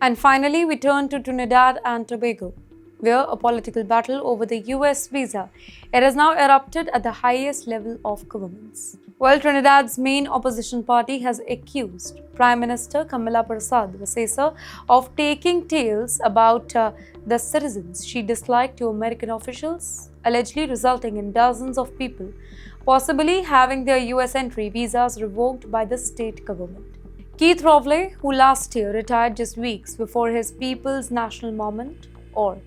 And finally, we turn to Trinidad and Tobago, where a political battle over the US visa it has now erupted at the highest level of governments. Well, Trinidad's main opposition party has accused Prime Minister Kamla Persad-Bissessar of taking tales about the citizens she disliked to American officials, allegedly resulting in dozens of people possibly having their US entry visas revoked by the state government. Keith Rowley, who last year retired just weeks before his People's National Moment, or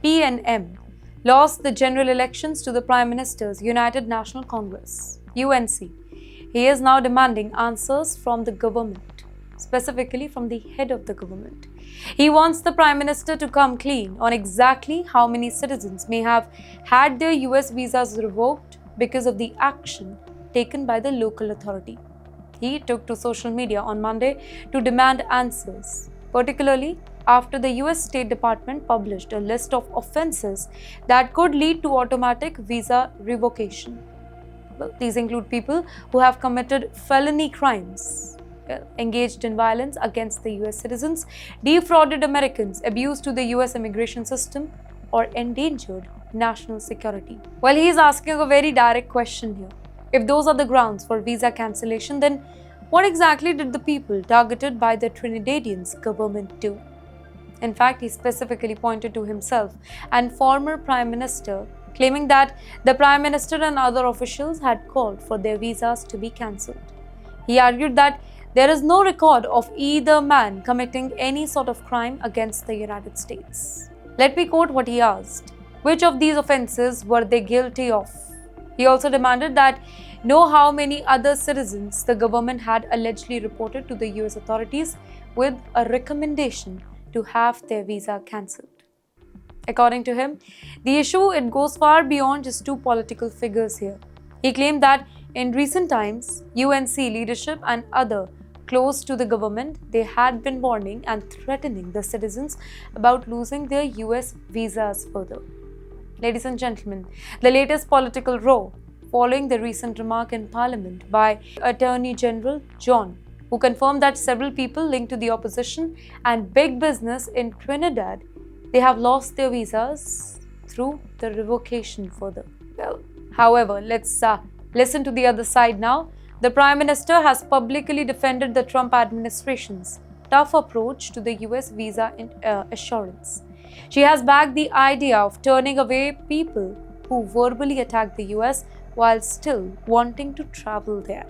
PNM, lost the general elections to the Prime Minister's United National Congress, UNC. He is now demanding answers from the government, specifically from the head of the government. He wants the Prime Minister to come clean on exactly how many citizens may have had their US visas revoked because of the action taken by the local authority. He took to social media on Monday to demand answers, particularly after the US State Department published a list of offenses that could lead to automatic visa revocation. Well, these include people who have committed felony crimes, engaged in violence against the US citizens, defrauded Americans, abused to the US immigration system, or endangered national security. Well, he is asking a very direct question here. If those are the grounds for visa cancellation, then what exactly did the people targeted by the Trinidadians government do? In fact, he specifically pointed to himself and former Prime Minister, claiming that the Prime Minister and other officials had called for their visas to be cancelled. He argued that there is no record of either man committing any sort of crime against the United States. Let me quote what he asked. Which of these offenses were they guilty of? He also demanded that know how many other citizens the government had allegedly reported to the US authorities with a recommendation to have their visa cancelled. According to him, the issue it goes far beyond just two political figures here. He claimed that in recent times, UNC leadership and other close to the government, they had been warning and threatening the citizens about losing their US visas further. Ladies and gentlemen, the latest political row following the recent remark in Parliament by Attorney General John, who confirmed that several people linked to the opposition and big business in Trinidad, they have lost their visas through the revocation further. Well, however, let's listen to the other side now. The Prime Minister has publicly defended the Trump administration's tough approach to the US visa assurance. She has backed the idea of turning away people who verbally attack the US while still wanting to travel there.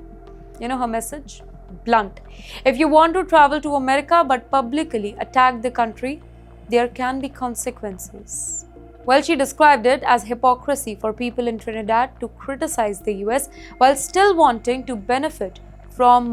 You know her message? Blunt. If you want to travel to America but publicly attack the country, there can be consequences. Well, she described it as hypocrisy for people in Trinidad to criticize the US while still wanting to benefit from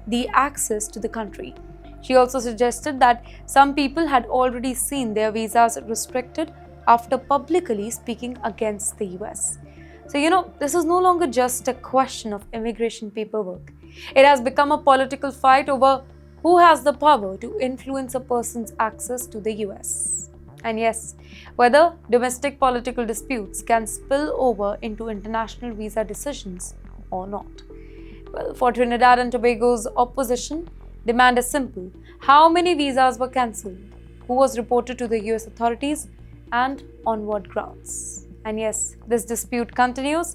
the access to the country. She also suggested that some people had already seen their visas restricted after publicly speaking against the US. So, this is no longer just a question of immigration paperwork. It has become a political fight over who has the power to influence a person's access to the US. And yes, whether domestic political disputes can spill over into international visa decisions or not. Well, for Trinidad and Tobago's opposition, demand is simple. How many visas were cancelled? Who was reported to the US authorities? And on what grounds? And yes, this dispute continues.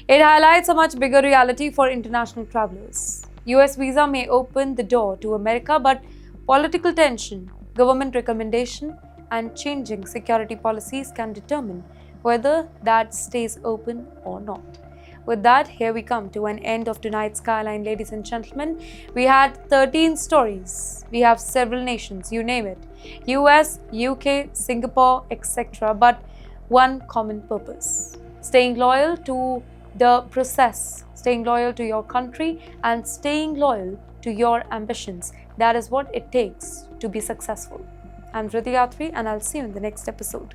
It highlights a much bigger reality for international travelers. US visa may open the door to America, but political tension, government recommendation, and changing security policies can determine whether that stays open or not. With that, here we come to an end of tonight's Skyline, ladies and gentlemen. We had 13 stories. We have several nations, you name it. US, UK, Singapore, etc. But one common purpose. Staying loyal to the process, staying loyal to your country, and staying loyal to your ambitions. That is what it takes to be successful. I'm Dhruti Yatri, and I'll see you in the next episode.